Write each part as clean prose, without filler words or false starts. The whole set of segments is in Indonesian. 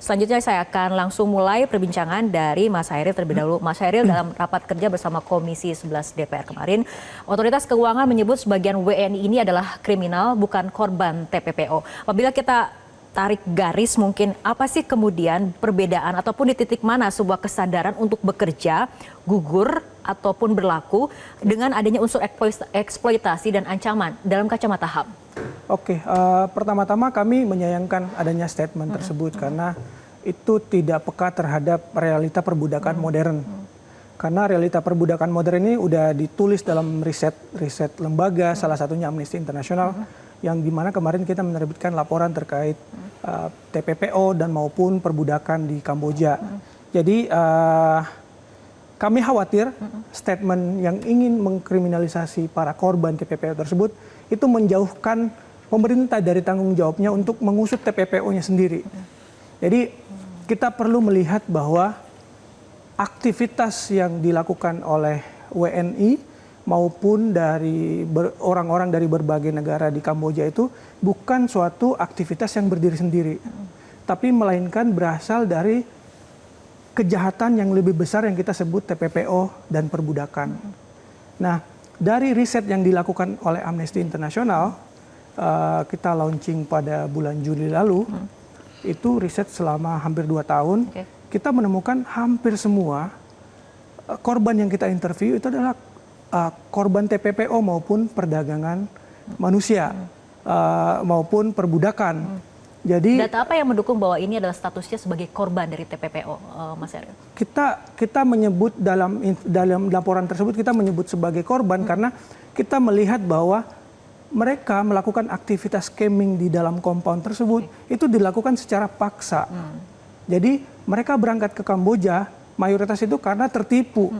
selanjutnya saya akan langsung mulai perbincangan dari Mas Hairil terlebih dahulu. Mas Hairil, dalam rapat kerja bersama Komisi 11 DPR kemarin, Otoritas Keuangan menyebut sebagian WNI ini adalah kriminal, bukan korban TPPO. Apabila kita tarik garis, mungkin apa sih kemudian perbedaan ataupun di titik mana sebuah kesadaran untuk bekerja gugur ataupun berlaku dengan adanya unsur eksploitasi dan ancaman dalam kacamata HAM? Oke, pertama-tama kami menyayangkan adanya statement tersebut karena itu tidak peka terhadap realita perbudakan modern. Karena realita perbudakan modern ini udah ditulis dalam riset lembaga, salah satunya Amnesty International, yang dimana kemarin kita menerbitkan laporan terkait TPPO dan maupun perbudakan di Kamboja. Jadi kami khawatir statement yang ingin mengkriminalisasi para korban TPPO tersebut itu menjauhkan pemerintah dari tanggung jawabnya untuk mengusut TPPO-nya sendiri. Jadi kita perlu melihat bahwa aktivitas yang dilakukan oleh WNI maupun dari orang-orang dari berbagai negara di Kamboja itu bukan suatu aktivitas yang berdiri sendiri, tapi melainkan berasal dari kejahatan yang lebih besar yang kita sebut TPPO dan perbudakan. Nah, dari riset yang dilakukan oleh Amnesty International, kita launching pada bulan Juli lalu, itu riset selama hampir 2 tahun, kita menemukan hampir semua korban yang kita interview itu adalah korban TPPO maupun perdagangan manusia maupun perbudakan. Jadi data apa yang mendukung bahwa ini adalah statusnya sebagai korban dari TPPO, Mas Hairil? Kita menyebut dalam laporan tersebut kita menyebut sebagai korban karena kita melihat bahwa mereka melakukan aktivitas scamming di dalam compound tersebut itu dilakukan secara paksa. Jadi mereka berangkat ke Kamboja mayoritas itu karena tertipu.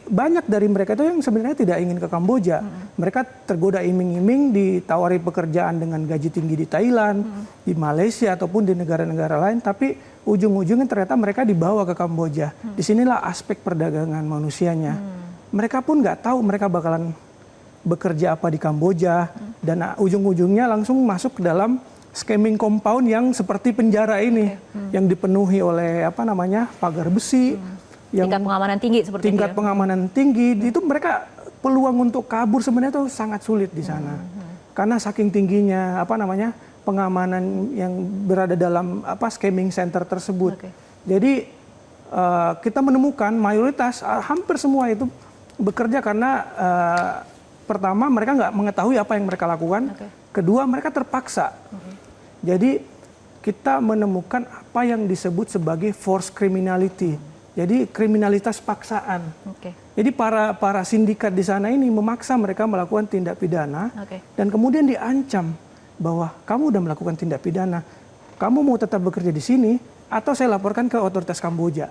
Banyak dari mereka itu yang sebenarnya tidak ingin ke Kamboja. Mereka tergoda iming-iming ditawari pekerjaan dengan gaji tinggi di Thailand, di Malaysia ataupun di negara-negara lain, tapi ujung-ujungnya ternyata mereka dibawa ke Kamboja. Disinilah aspek perdagangan manusianya. Mereka pun nggak tahu mereka bakalan bekerja apa di Kamboja, dan ujung-ujungnya langsung masuk ke dalam scamming compound yang seperti penjara ini, yang dipenuhi oleh pagar besi, yang tingkat pengamanan tinggi seperti itu. Tingkat pengamanan tinggi itu mereka peluang untuk kabur sebenarnya itu sangat sulit di sana, karena saking tingginya pengamanan yang berada dalam scamming center tersebut. Jadi kita menemukan mayoritas hampir semua itu bekerja karena pertama, mereka nggak mengetahui apa yang mereka lakukan. Kedua, mereka terpaksa. Jadi, kita menemukan apa yang disebut sebagai forced criminality. Jadi, kriminalitas paksaan. Jadi, para sindikat di sana ini memaksa mereka melakukan tindak pidana. Dan kemudian diancam bahwa kamu udah melakukan tindak pidana. Kamu mau tetap bekerja di sini, atau saya laporkan ke otoritas Kamboja.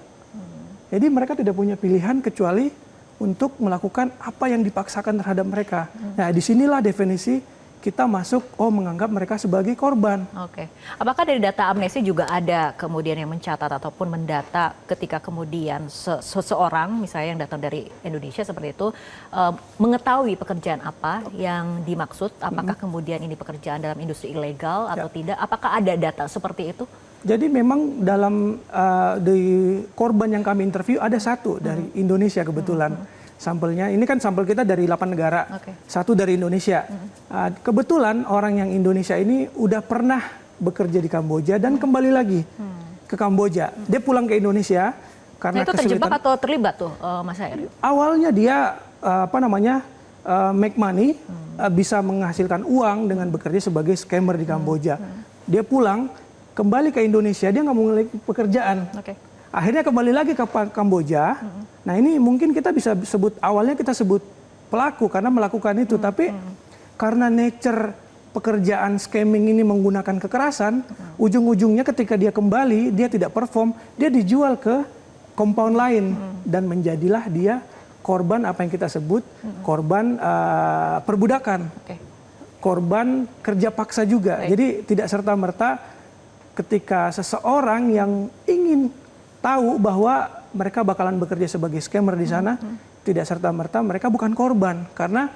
Jadi, mereka tidak punya pilihan kecuali untuk melakukan apa yang dipaksakan terhadap mereka. Nah, disinilah definisi kita masuk, menganggap mereka sebagai korban. Apakah dari data Amnesty juga ada kemudian yang mencatat ataupun mendata ketika kemudian seseorang misalnya yang datang dari Indonesia seperti itu mengetahui pekerjaan apa yang dimaksud? Apakah kemudian ini pekerjaan dalam industri ilegal atau tidak? Apakah ada data seperti itu? Jadi memang dalam di korban yang kami interview ada satu dari Indonesia kebetulan. Sampelnya, ini kan sampel kita dari 8 negara, satu dari Indonesia. Kebetulan orang yang Indonesia ini udah pernah bekerja di Kamboja dan kembali lagi ke Kamboja. Dia pulang ke Indonesia karena itu terjebak atau terlibat tuh, Mas Hairil? Awalnya dia make money, bisa menghasilkan uang dengan bekerja sebagai scammer di Kamboja. Dia pulang, kembali ke Indonesia, dia nggak mau memiliki pekerjaan. Akhirnya kembali lagi ke Kamboja. Nah, ini mungkin kita bisa sebut, awalnya kita sebut pelaku karena melakukan itu. Tapi karena nature pekerjaan scamming ini menggunakan kekerasan, ujung-ujungnya ketika dia kembali, dia tidak perform, dia dijual ke compound lain. Dan menjadilah dia korban apa yang kita sebut, korban perbudakan. Korban kerja paksa juga. Jadi tidak serta-merta ketika seseorang yang ingin tahu bahwa mereka bakalan bekerja sebagai scammer di sana, tidak serta-merta mereka bukan korban. Karena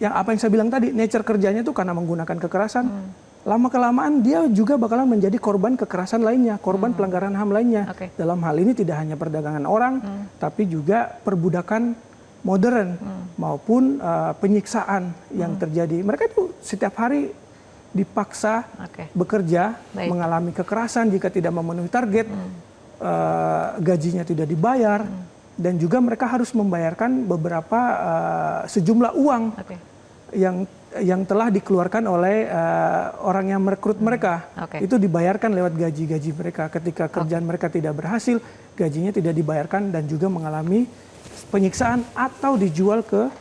yang apa yang saya bilang tadi, nature kerjanya itu karena menggunakan kekerasan, lama-kelamaan dia juga bakalan menjadi korban kekerasan lainnya, korban pelanggaran HAM lainnya. Dalam hal ini tidak hanya perdagangan orang, tapi juga perbudakan modern maupun penyiksaan yang terjadi. Mereka itu setiap hari dipaksa bekerja, mengalami kekerasan jika tidak memenuhi target, gajinya tidak dibayar, dan juga mereka harus membayarkan beberapa sejumlah uang yang telah dikeluarkan oleh orang yang merekrut mereka. Itu dibayarkan lewat gaji-gaji mereka. Ketika kerjaan mereka tidak berhasil, gajinya tidak dibayarkan dan juga mengalami penyiksaan atau dijual ke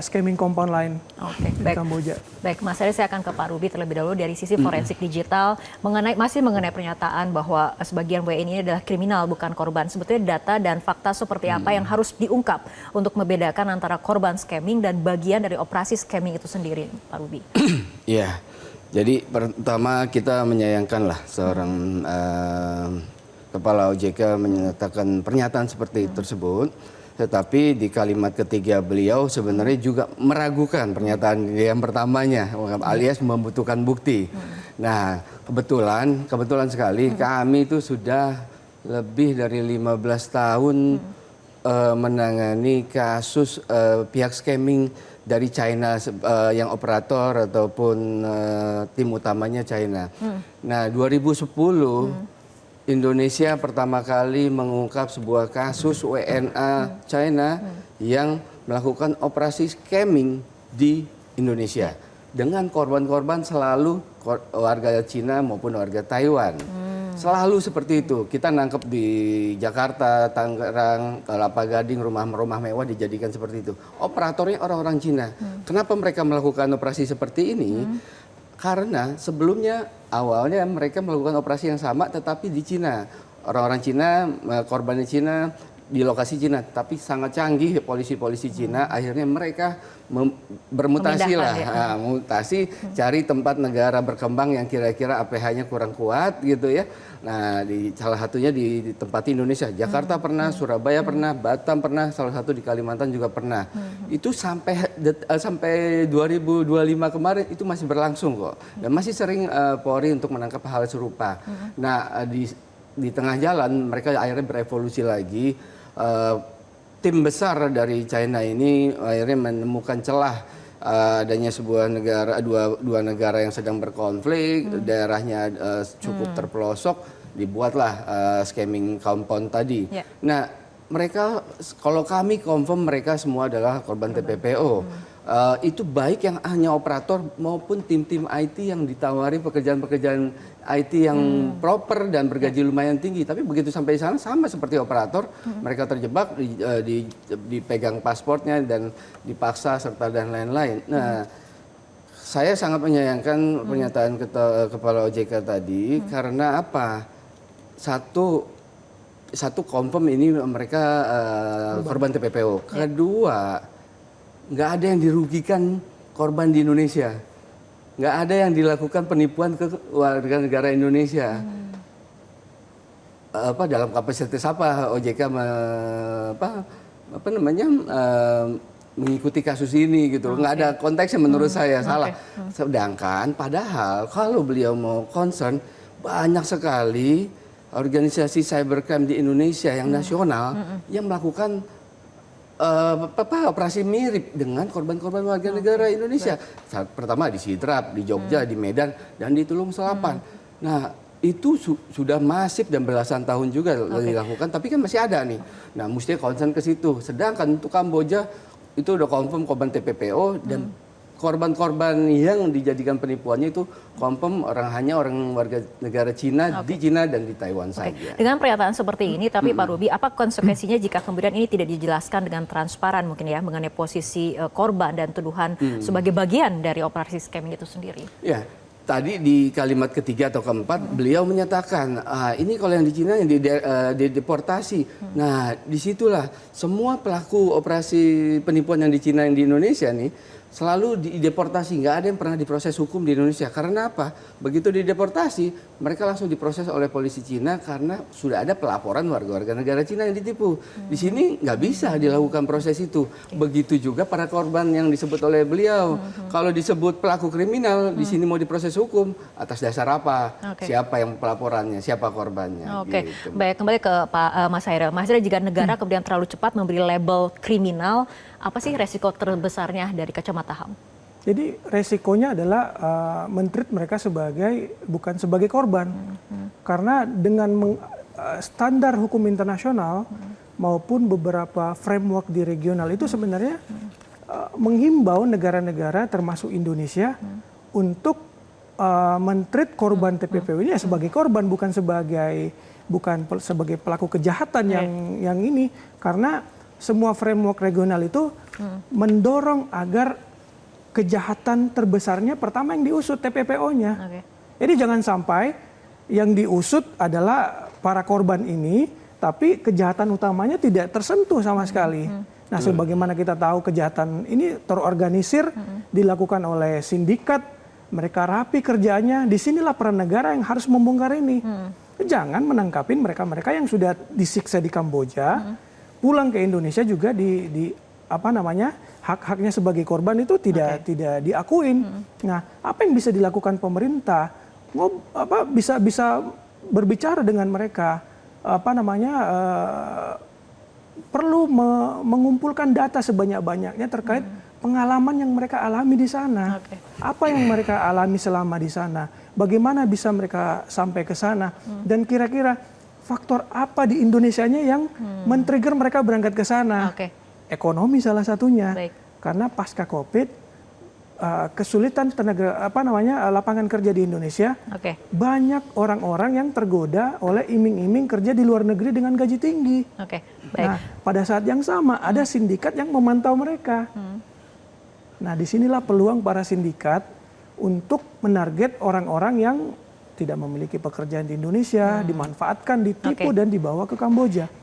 scamming compound lain di Kamboja. Baik, Mas Heri, saya akan ke Pak Ruby terlebih dahulu dari sisi forensik digital masih mengenai pernyataan bahwa sebagian WNI ini adalah kriminal bukan korban. Sebetulnya data dan fakta seperti apa yang harus diungkap untuk membedakan antara korban scamming dan bagian dari operasi scamming itu sendiri, Pak Ruby? Iya, jadi pertama kita menyayangkanlah seorang Kepala OJK menyatakan pernyataan seperti tersebut. Tetapi di kalimat ketiga beliau sebenarnya juga meragukan pernyataan yang pertamanya, alias membutuhkan bukti. Nah, kebetulan sekali kami itu sudah lebih dari 15 tahun menangani kasus pihak scamming dari China yang operator ataupun tim utamanya China. Nah, 2010 Indonesia pertama kali mengungkap sebuah kasus WNA China yang melakukan operasi scamming di Indonesia. Dengan korban-korban selalu warga Cina maupun warga Taiwan. Selalu seperti itu. Kita nangkep di Jakarta, Tangerang, Kelapa Gading, rumah-rumah mewah dijadikan seperti itu. Operatornya orang-orang Cina. Kenapa mereka melakukan operasi seperti ini? Karena sebelumnya awalnya mereka melakukan operasi yang sama tetapi di Cina. Orang-orang Cina, korbannya Cina, di lokasi Cina. Tapi sangat canggih polisi-polisi Cina, akhirnya mereka bermutasi lah. Mutasi, cari tempat negara berkembang yang kira-kira APH-nya kurang kuat gitu ya. Nah, salah satunya di tempat Indonesia. Jakarta pernah, Surabaya pernah, Batam pernah, salah satu di Kalimantan juga pernah. Itu sampai 2025 kemarin itu masih berlangsung kok. Dan masih sering Polri untuk menangkap hal serupa. Nah, di tengah jalan mereka akhirnya berevolusi lagi. Tim besar dari China ini akhirnya menemukan celah adanya sebuah negara, dua negara yang sedang berkonflik, daerahnya cukup terpelosok, dibuatlah scamming compound tadi. Nah, mereka, kalau kami confirm mereka semua adalah korban TPPO. Itu baik yang hanya operator maupun tim-tim IT yang ditawari pekerjaan-pekerjaan IT yang proper dan bergaji lumayan tinggi. Tapi begitu sampai sana sama seperti operator, mereka terjebak, dipegang pasportnya dan dipaksa serta dan lain-lain. Nah, saya sangat menyayangkan pernyataan Kepala OJK tadi karena apa? Satu confirm ini mereka korban TPPO. Kedua, nggak ada yang dirugikan korban di Indonesia. Nggak ada yang dilakukan penipuan ke warga negara Indonesia. Dalam kapasitas apa OJK mengikuti kasus ini gitu. Nggak ada konteksnya menurut saya, salah. Sedangkan padahal kalau beliau mau concern, banyak sekali organisasi cybercrime di Indonesia yang nasional yang melakukan operasi mirip dengan korban-korban warga negara Indonesia. Pertama di Sidrap, di Jogja, di Medan, dan di Tulung Selapan. Nah, itu sudah masif dan belasan tahun juga dilakukan, tapi kan masih ada nih. Nah, mesti concern ke situ. Sedangkan untuk Kamboja itu udah confirm korban TPPO dan korban-korban yang dijadikan penipuannya itu confirm hanya orang warga negara Cina di Cina dan di Taiwan saja. Dengan pernyataan seperti ini, tapi Pak Ruby, apa konsekuensinya jika kemudian ini tidak dijelaskan dengan transparan mungkin ya mengenai posisi korban dan tuduhan sebagai bagian dari operasi scamming itu sendiri? Ya, tadi di kalimat ketiga atau keempat beliau menyatakan ini kalau yang di Cina yang dideportasi. Nah, disitulah semua pelaku operasi penipuan yang di Cina yang di Indonesia nih selalu dideportasi, nggak ada yang pernah diproses hukum di Indonesia. Karena apa? Begitu dideportasi, mereka langsung diproses oleh polisi Cina karena sudah ada pelaporan warga-warga negara Cina yang ditipu. Di sini nggak bisa dilakukan proses itu. Begitu juga para korban yang disebut oleh beliau. Kalau disebut pelaku kriminal, di sini mau diproses hukum atas dasar apa? Siapa yang pelaporannya? Siapa korbannya? Oke, Gitu. baik, kembali ke Pak Mas Hairil. Mas Hairil, jika negara kemudian terlalu cepat memberi label kriminal, apa sih resiko terbesarnya dari kacamata HAM? Jadi resikonya adalah men-treat mereka bukan sebagai korban. Karena dengan standar hukum internasional maupun beberapa framework di regional itu sebenarnya menghimbau negara-negara termasuk Indonesia untuk men-treat korban TPPU ini sebagai korban, bukan sebagai pelaku kejahatan yang ini. Karena semua framework regional itu mendorong agar kejahatan terbesarnya pertama yang diusut TPPO-nya. Jadi jangan sampai yang diusut adalah para korban ini, tapi kejahatan utamanya tidak tersentuh sama sekali. Nah, sebagaimana kita tahu kejahatan ini terorganisir, dilakukan oleh sindikat, mereka rapi kerjanya, disinilah peran negara yang harus membongkar ini. Jangan menangkapin mereka-mereka yang sudah disiksa di Kamboja, pulang ke Indonesia juga hak-haknya sebagai korban itu tidak diakuin. Nah, apa yang bisa dilakukan pemerintah? Bisa berbicara dengan mereka, perlu mengumpulkan data sebanyak-banyaknya terkait pengalaman yang mereka alami di sana. Apa yang mereka alami selama di sana? Bagaimana bisa mereka sampai ke sana? Dan kira-kira faktor apa di Indonesianya yang men-trigger mereka berangkat ke sana? Ekonomi salah satunya. Karena pasca Covid, kesulitan lapangan kerja di Indonesia, banyak orang-orang yang tergoda oleh iming-iming kerja di luar negeri dengan gaji tinggi. Nah, pada saat yang sama ada sindikat yang memantau mereka. Nah, disinilah peluang para sindikat untuk menarget orang-orang yang tidak memiliki pekerjaan di Indonesia, dimanfaatkan, ditipu dan dibawa ke Kamboja.